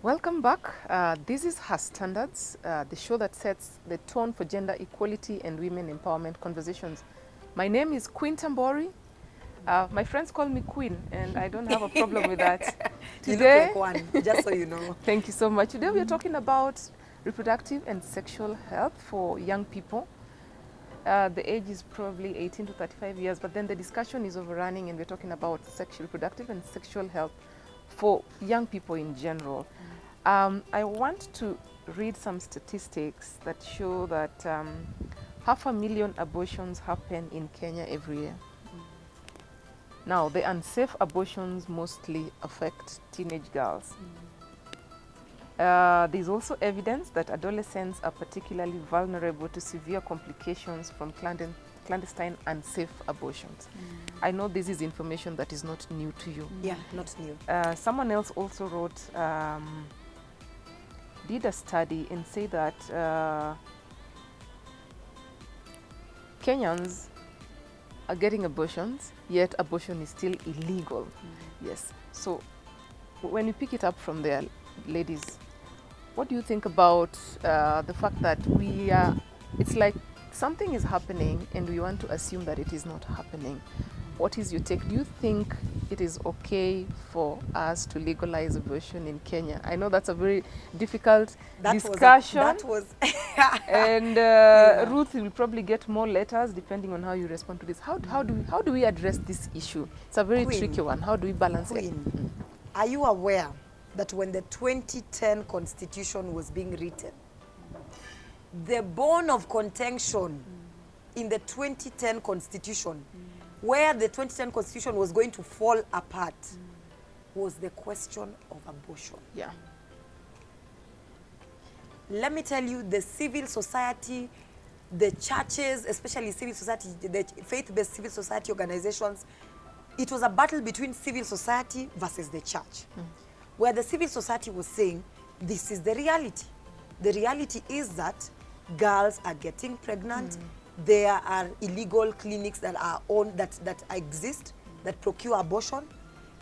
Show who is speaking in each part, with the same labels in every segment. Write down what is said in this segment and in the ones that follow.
Speaker 1: Welcome back. This is Her Standards, the show that sets the tone for gender equality and women empowerment conversations. My name is Queen Tambori. My friends call me Queen, and I don't have a problem with that.
Speaker 2: Today, you look like one, just so you know.
Speaker 1: Thank you so much. Today we are talking about reproductive and sexual health for young people. The age is probably 18 to 35 years, but then the discussion is overrunning and we're talking about reproductive and sexual health for young people in general. I want to read some statistics that show that 500,000 abortions happen in Kenya every year. Now, the unsafe abortions mostly affect teenage girls. There's also evidence that adolescents are particularly vulnerable to severe complications from clandestine unsafe abortions. I know this is information that is not new to you.
Speaker 2: Yeah, not new.
Speaker 1: Someone else also wrote, did a study and say that Kenyans are getting abortions, yet abortion is still illegal. Yes. So when you pick it up from there, ladies, what do you think about the fact that it's like something is happening and we want to assume that it is not happening? What is your take? Do you think it is okay for us to legalize abortion in Kenya? I know that's a very difficult discussion. And yeah. Ruth will probably get more letters depending on how you respond to this. How do we address this issue? It's a very tricky one. How do we balance it?
Speaker 2: Are you aware that when the 2010 Constitution was being written, the bone of contention in the 2010 Constitution, where the 2010 Constitution was going to fall apart, was the question of abortion.
Speaker 1: Yeah.
Speaker 2: Let me tell you, the civil society, the churches, especially civil society, the faith-based civil society organizations, it was a battle between civil society versus the church, where the civil society was saying, this is the reality. The reality is that girls are getting pregnant. There are illegal clinics that are that exist, that procure abortion.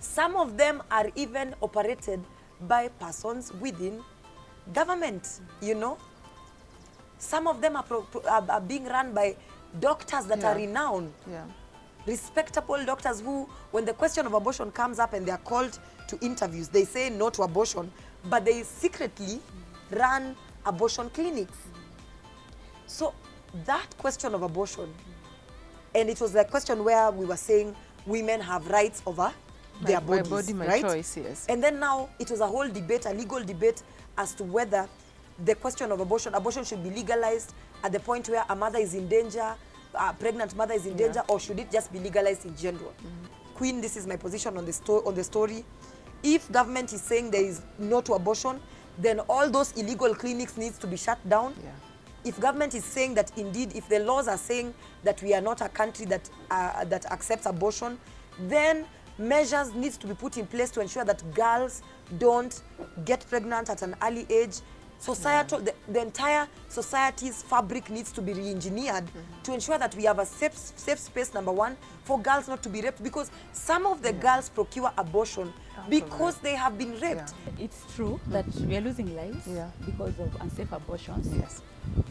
Speaker 2: Some of them are even operated by persons within government, you know. Some of them are being run by doctors that are renowned. Yeah. Respectable doctors who, when the question of abortion comes up and they are called to interviews, they say no to abortion, but they secretly run abortion clinics. So that question of abortion, and it was a question where we were saying women have rights over their bodies,
Speaker 1: my body, my
Speaker 2: right?
Speaker 1: choice, yes.
Speaker 2: And then now it was a whole debate, a legal debate, as to whether the question of abortion should be legalized at the point where a mother is in danger, a pregnant mother is in danger, or should it just be legalized in general? Queen, this is my position on the story. If government is saying there is no to abortion, then all those illegal clinics needs to be shut down. Yeah. If government is saying that indeed, if the laws are saying that we are not a country that accepts abortion, then measures needs to be put in place to ensure that girls don't get pregnant at an early age. Societal, the entire society's fabric needs to be re-engineered to ensure that we have a safe space, number one, for girls not to be raped, because some of the girls procure abortion because they have been raped.
Speaker 3: Yeah. It's true that we are losing lives because of unsafe abortions. Yes.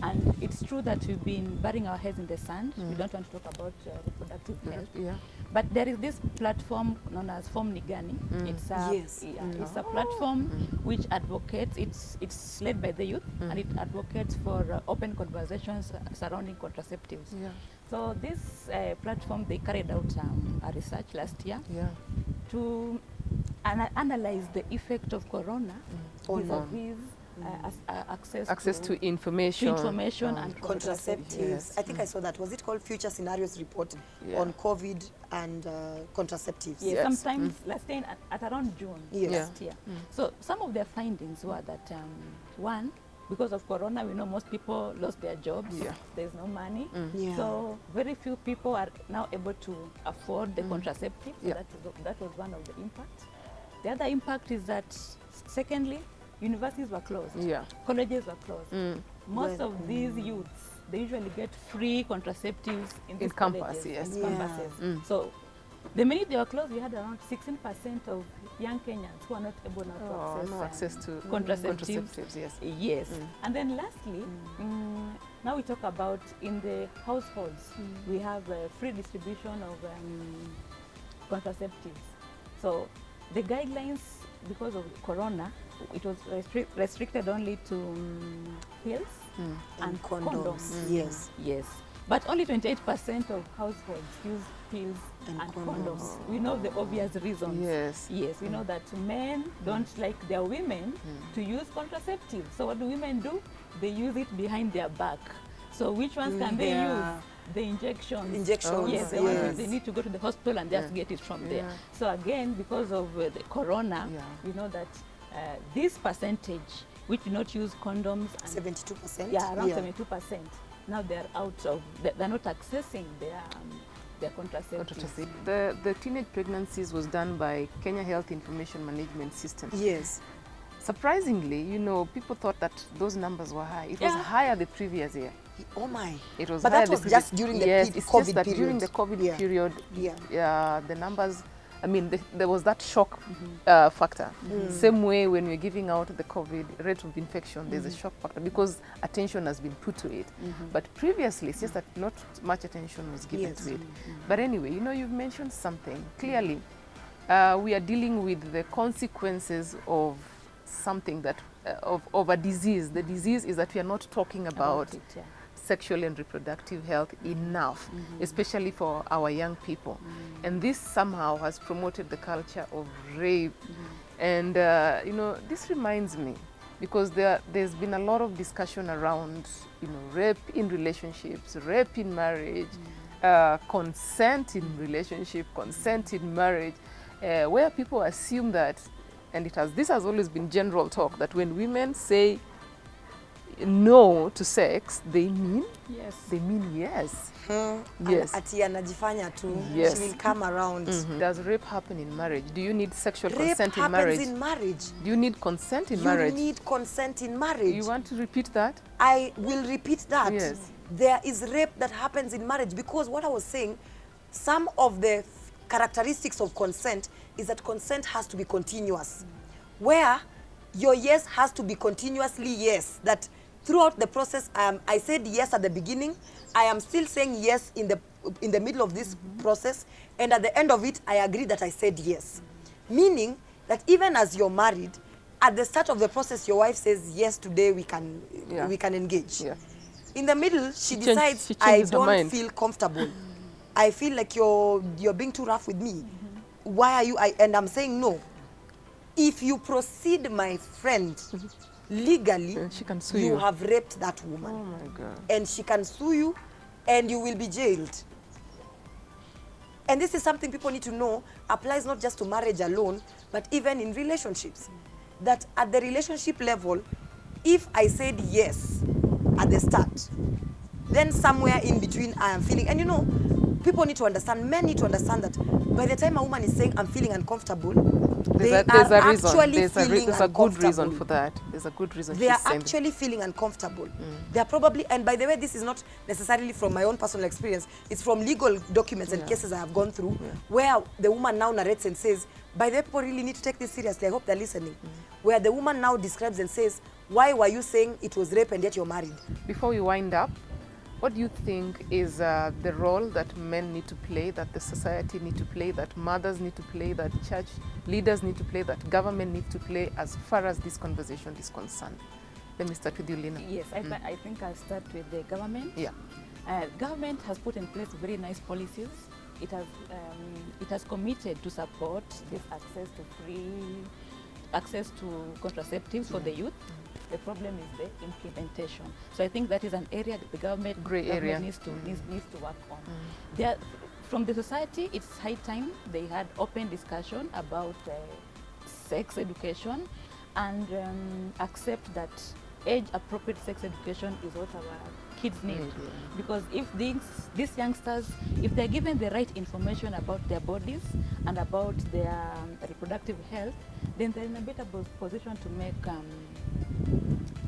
Speaker 3: And it's true that we've been burying our heads in the sand. We don't want to talk about reproductive health. Yeah. But there is this platform known as Form Nigani. It's a platform which advocates, it's led by the youth, and it advocates for open conversations surrounding contraceptives. Yeah. So this platform, they carried out a research last year to analyze the effect of corona vis-a-vis access to information
Speaker 2: and contraceptives. Yes. I think I saw that. Was it called Future Scenarios Report on COVID and contraceptives?
Speaker 3: Yes. Sometimes last year at around June last year. So some of their findings were that one, because of corona, we know most people lost their jobs. There's no money. So very few people are now able to afford the contraceptive. So that was one of the impacts. The other impact is that, secondly, universities were closed. Colleges were closed. Most of these youths, they usually get free contraceptives in these
Speaker 1: campus,
Speaker 3: campuses. So the minute they were closed, we had around 16% of young Kenyans who are not able now to access
Speaker 1: to
Speaker 3: contraceptives.
Speaker 1: Yes.
Speaker 3: Yes. And then lastly, now we talk about in the households, we have free distribution of contraceptives. So the guidelines, because of Corona, it was restricted only to pills and condoms.
Speaker 2: Yes.
Speaker 3: Yes. But only 28% of households use pills and condoms. We know the obvious reasons.
Speaker 1: Yes.
Speaker 3: Yes, we know that men don't like their women to use contraceptives. So what do women do? They use it behind their back. So which ones can they use? The injections.
Speaker 2: Injections.
Speaker 3: Yes, the ones they need to go to the hospital and just get it from there. So again, because of the Corona, we know that this percentage, which do not use condoms,
Speaker 2: 72%.
Speaker 3: Yeah, around 72%. Now they're out of, they're not accessing their contraceptives.
Speaker 1: The teenage pregnancies was done by Kenya Health Information Management System.
Speaker 2: Yes.
Speaker 1: Surprisingly, you know, people thought that those numbers were high. It was higher the previous year.
Speaker 2: Oh my.
Speaker 1: It was
Speaker 2: but
Speaker 1: higher
Speaker 2: that was
Speaker 1: the
Speaker 2: just during the COVID
Speaker 1: just that
Speaker 2: period.
Speaker 1: during the COVID period, the numbers, I mean, there was that shock factor. Same way when we're giving out the COVID rate of infection, there's a shock factor because attention has been put to it. But previously, it's just that not much attention was given to it. But anyway, you know, you've mentioned something. Clearly, we are dealing with the consequences of something that, of a disease. The disease is that we are not talking about sexual and reproductive health enough, especially for our young people. And this somehow has promoted the culture of rape. And, you know, this reminds me, because there's been a lot of discussion around, you know, rape in relationships, rape in marriage, consent in relationship, consent in marriage, where people assume that, and this has always been general talk, that when women say no to sex, they mean yes. They mean yes. Yes.
Speaker 2: Ati anajifanya tu.
Speaker 1: Yes.
Speaker 2: She will come around.
Speaker 1: Does rape happen in marriage? Do you need sexual
Speaker 2: Rape
Speaker 1: consent in marriage?
Speaker 2: happens in marriage.
Speaker 1: Do you need consent in marriage?
Speaker 2: You need consent in marriage.
Speaker 1: You want to repeat that?
Speaker 2: I will repeat that.
Speaker 1: Yes.
Speaker 2: There is rape that happens in marriage, because what I was saying, some of the characteristics of consent is that consent has to be continuous. Where your yes has to be continuously yes. That throughout the process, I said yes at the beginning, I am still saying yes in the middle of this process, and at the end of it, I agree that I said yes. Meaning that even as you're married, at the start of the process, your wife says, yes, today we can engage. Yeah. In the middle, she decides, I don't feel comfortable. I feel like you're being too rough with me. Why are you? And I'm saying no. If you proceed, my friend, legally, she can sue you have raped that woman.
Speaker 1: Oh my God.
Speaker 2: And she can sue you, and you will be jailed. And this is something people need to know, applies not just to marriage alone, but even in relationships. That at the relationship level, if I said yes at the start, then somewhere in between I am feeling, and you know, people need to understand, men need to understand that by the time a woman is saying I'm feeling uncomfortable, there's
Speaker 1: a good reason for that. There's a good reason.
Speaker 2: They are actually feeling uncomfortable. They are probably, and by the way, this is not necessarily from my own personal experience. It's from legal documents and cases I have gone through, where the woman now narrates and says, by the way, people really need to take this seriously. I hope they're listening. Where the woman now describes and says, why were you saying it was rape and yet you're married?
Speaker 1: Before we wind up, what do you think is the role that men need to play, that the society need to play, that mothers need to play, that church leaders need to play, that government needs to play as far as this conversation is concerned? Let me start with you, Lina.
Speaker 3: Yes, I think I'll start with the government.
Speaker 1: Yeah.
Speaker 3: Government has put in place very nice policies. It has committed to support this access to contraceptives for the youth. The problem is the implementation. So I think that is an area that the government needs to work on. From the society, it's high time they had open discussion about sex education and accept that age-appropriate sex education is what our kids need. Because if these youngsters, if they're given the right information about their bodies and about their reproductive health, then they're in a better position to make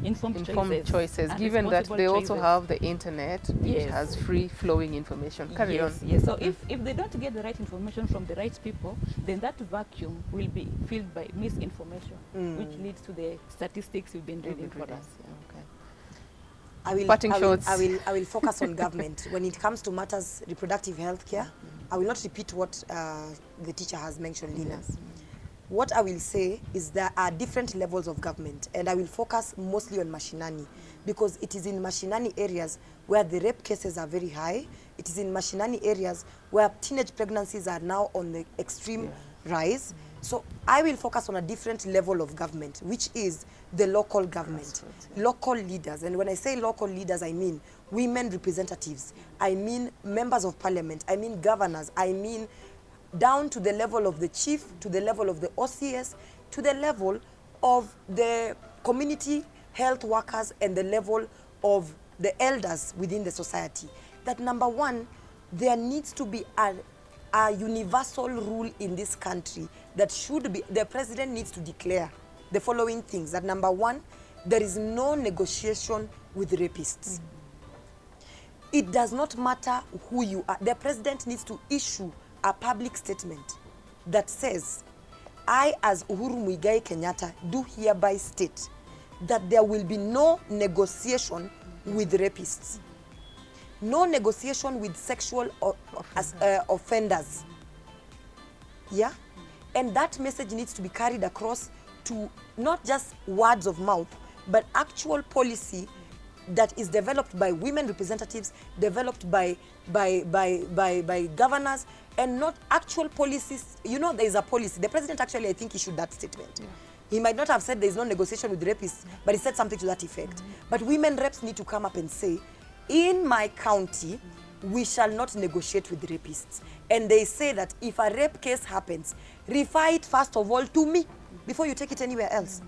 Speaker 3: informed
Speaker 1: choices, given that they also have the internet, which has free flowing information. Carry on.
Speaker 3: Yes. So if they don't get the right information from the right people, then that vacuum will be filled by misinformation, which leads to the statistics you've been reading for us.
Speaker 1: Okay.
Speaker 2: I will focus on government. When it comes to matters reproductive health care, I will not repeat what the teacher has mentioned, Lina.
Speaker 1: Yes.
Speaker 2: What I will say is there are different levels of government, and I will focus mostly on mashinani, because it is in mashinani areas where the rape cases are very high. It is in mashinani areas where teenage pregnancies are now on the extreme rise. So I will focus on a different level of government, which is the local government, local leaders. And when I say local leaders, I mean women representatives, I mean members of parliament, I mean governors, I mean down to the level of the chief, to the level of the OCS, to the level of the community health workers, and the level of the elders within the society. That number one, there needs to be a universal rule in this country that should be, the president needs to declare the following things. That number one, there is no negotiation with rapists. It does not matter who you are. The president needs to issue a public statement that says, I, as Uhuru Muigai Kenyatta, do hereby state that there will be no negotiation with rapists, no negotiation with sexual offenders. Yeah? And that message needs to be carried across to not just words of mouth, but actual policy that is developed by women representatives, developed by governors, and not actual policies. You know, there is a policy. The president actually, I think, issued that statement. Yeah. He might not have said there is no negotiation with rapists, but he said something to that effect. But women reps need to come up and say, in my county, we shall not negotiate with rapists. And they say that if a rape case happens, refer it first of all to me before you take it anywhere else.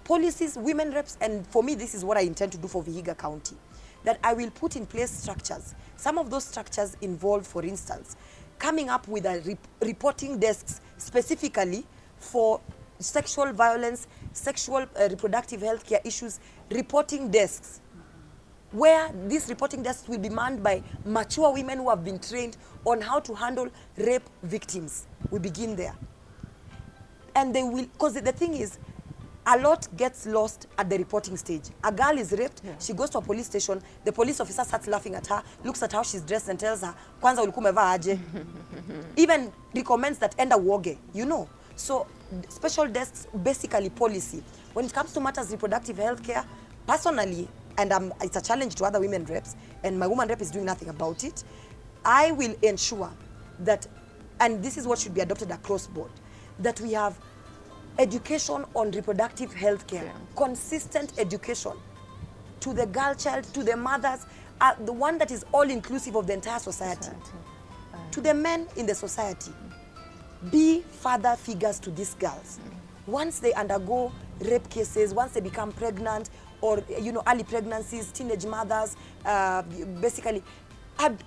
Speaker 2: Policies, women reps, and for me, this is what I intend to do for Vihiga County, that I will put in place structures. Some of those structures involve, for instance, coming up with a reporting desks specifically for sexual violence, sexual reproductive health care issues, reporting desks, where these reporting desks will be manned by mature women who have been trained on how to handle rape victims. We begin there. And they will, because the thing is, a lot gets lost at the reporting stage. A girl is raped, she goes to a police station, the police officer starts laughing at her, looks at how she's dressed and tells her, kwanza ulikuwa umevaa aje? Even recommends that enda uoge, you know. So special desks, basically policy. When it comes to matters reproductive health care, personally, and it's a challenge to other women reps, and my woman rep is doing nothing about it, I will ensure that, and this is what should be adopted across board, that we have education on reproductive health care, consistent education to the girl child, to the mothers, the one that is all inclusive of the entire society. To the men in the society, be father figures to these girls. Once they undergo rape cases, once they become pregnant, or early pregnancies, teenage mothers, basically,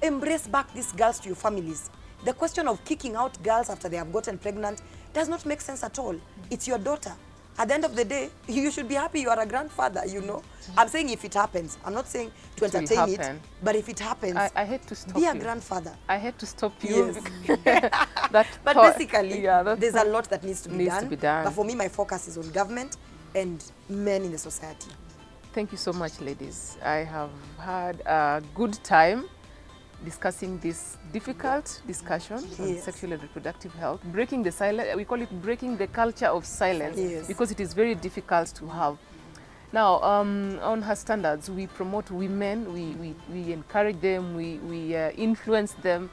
Speaker 2: embrace back these girls to your families. The question of kicking out girls after they have gotten pregnant does not make sense at all. It's your daughter. At the end of the day, you should be happy you are a grandfather, you know. I'm saying if it happens. I'm not saying to entertain it, but if it happens,
Speaker 1: I hate to stop
Speaker 2: be
Speaker 1: you.
Speaker 2: A grandfather.
Speaker 1: I hate to stop you.
Speaker 2: Yes. But basically, there's a lot that needs to be done. But for me, my focus is on government and men in the society.
Speaker 1: Thank you so much, ladies. I have had a good time discussing this difficult discussion on sexual and reproductive health, breaking the silence. We call it breaking the culture of silence, because it is very difficult to have. Now, on her standards, we promote women, we encourage them, we influence them,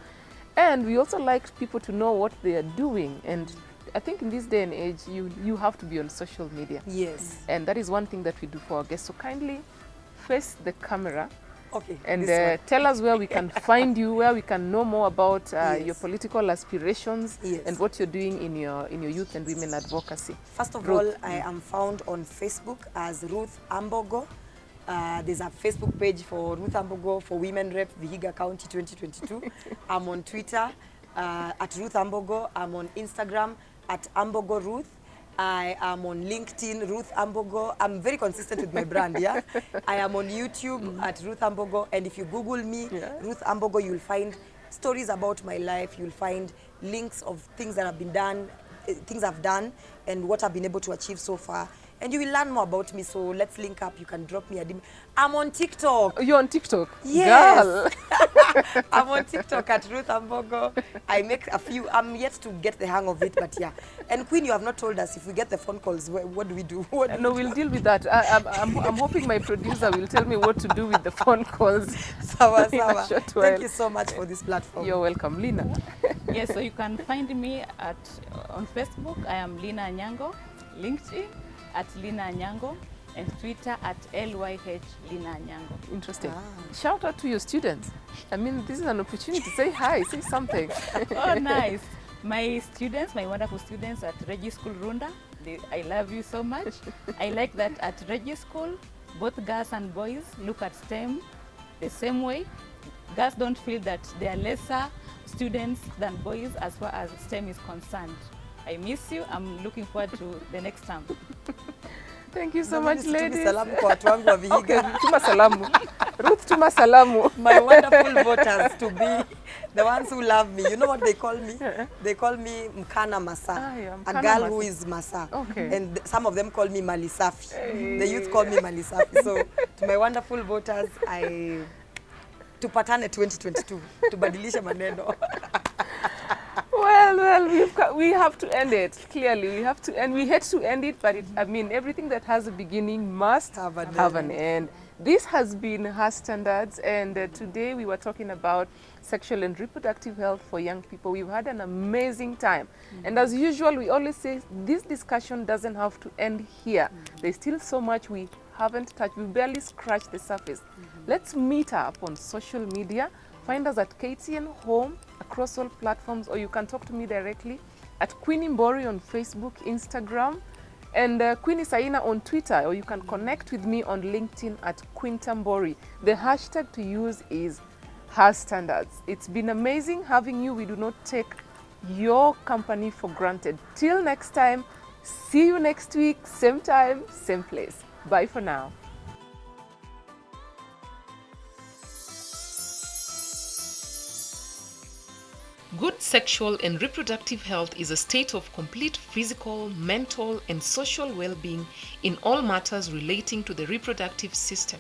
Speaker 1: and we also like people to know what they are doing. And I think in this day and age, you have to be on social media.
Speaker 2: Yes.
Speaker 1: And that is one thing that we do for our guests. So kindly face the camera.
Speaker 2: Okay,
Speaker 1: and tell us where we can find you, where we can know more about your political aspirations and what you're doing in your youth and women advocacy.
Speaker 2: First of all, I am found on Facebook as Ruth Ambogo. There's a Facebook page for Ruth Ambogo for Women Rep Vihiga County 2022. I'm on Twitter at Ruth Ambogo. I'm on Instagram at Ambogo Ruth. I am on LinkedIn, Ruth Ambogo. I'm very consistent with my brand, yeah? I am on YouTube at Ruth Ambogo. And if you Google me, Ruth Ambogo, you'll find stories about my life. You'll find links of things that have been done, things I've done, and what I've been able to achieve so far. And you will learn more about me, so let's link up. You can drop me a DM. I'm on TikTok.
Speaker 1: You're on TikTok?
Speaker 2: Yes.
Speaker 1: Girl.
Speaker 2: I'm on TikTok at Ruth Ambogo. I make a few. I'm yet to get the hang of it, but yeah. And Queen, you have not told us if we get the phone calls, what do we do?
Speaker 1: No, we'll deal with that. I'm hoping my producer will tell me what to do with the phone calls.
Speaker 2: Sawa,
Speaker 1: in a
Speaker 2: sawa.
Speaker 1: short while.
Speaker 2: Thank you so much for this platform.
Speaker 1: You're welcome, Lina.
Speaker 3: Yes, so you can find me on Facebook. I am Lina Anyango. LinkedIn at Lina Anyango, and Twitter at LYH Lina Anyango.
Speaker 1: Interesting. Shout out to your students. I mean, this is an opportunity. Say hi, say something.
Speaker 3: Oh, nice. My students, my wonderful students at Regi School Runda, I love you so much. I like that at Regi School, both girls and boys look at STEM the same way. Girls don't feel that they are lesser students than boys as far as STEM is concerned. I miss you. I'm looking forward to the next term.
Speaker 1: Thank you so much, ladies.
Speaker 2: Salamu kwa watu wangu wa Vihiga.
Speaker 1: Okay, tuma salamu. Ruth, tuma salamu.
Speaker 2: My wonderful voters to be the ones who love me. You know what they call me? They call me Mkana Masa,
Speaker 1: Mkana
Speaker 2: a girl
Speaker 1: Masa.
Speaker 2: who is Masa.
Speaker 1: Okay.
Speaker 2: And some of them call me Malisafi. Hey. The youth call me Malisafi. So to my wonderful voters, tupatane 2022. Tubadilishe maneno.
Speaker 1: Well, we have to end it. Clearly, we have to end. We hate to end it, but I mean, everything that has a beginning must have an end. This has been Her Standards, and today we were talking about sexual and reproductive health for young people. We've had an amazing time. And as usual, we always say this discussion doesn't have to end here. There's still so much we haven't touched. We barely scratched the surface. Let's meet up on social media. Find us at KTN Home across all platforms, or you can talk to me directly at Queenie Mbori on Facebook, Instagram, and Queenie Saina on Twitter, or you can connect with me on LinkedIn at Quinta Mbori. The hashtag to use is Her Standards. It's been amazing having you. We do not take your company for granted. Till next time, see you next week, same time, same place. Bye for now. Good sexual and reproductive health is a state of complete physical, mental, and social well-being in all matters relating to the reproductive system.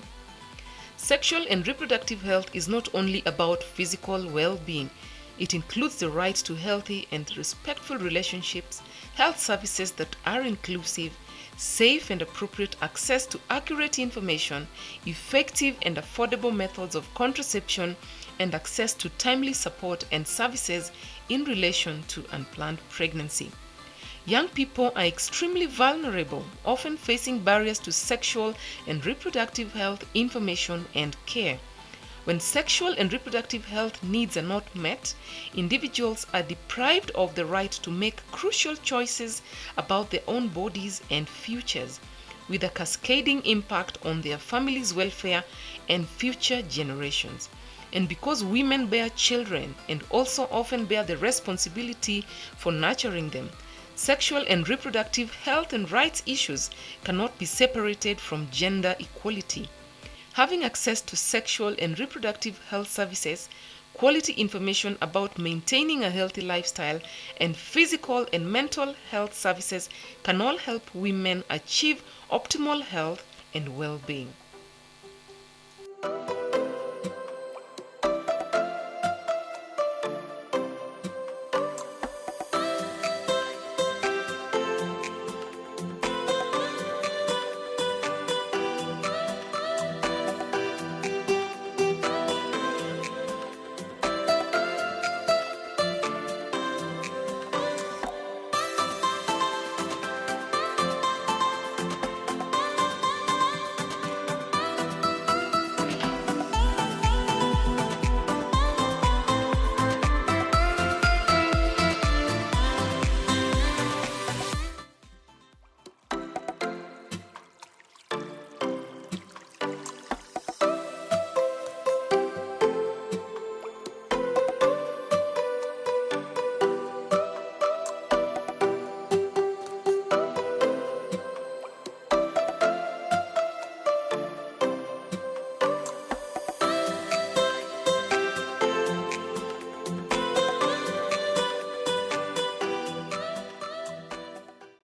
Speaker 1: Sexual and reproductive health is not only about physical well-being. It includes the right to healthy and respectful relationships, health services that are inclusive, safe and appropriate access to accurate information, effective and affordable methods of contraception, and access to timely support and services in relation to unplanned pregnancy. Young people are extremely vulnerable, often facing barriers to sexual and reproductive health information and care. When sexual and reproductive health needs are not met, individuals are deprived of the right to make crucial choices about their own bodies and futures, with a cascading impact on their families' welfare and future generations. And because women bear children and also often bear the responsibility for nurturing them, sexual and reproductive health and rights issues cannot be separated from gender equality. Having access to sexual and reproductive health services, quality information about maintaining a healthy lifestyle, and physical and mental health services can all help women achieve optimal health and well-being.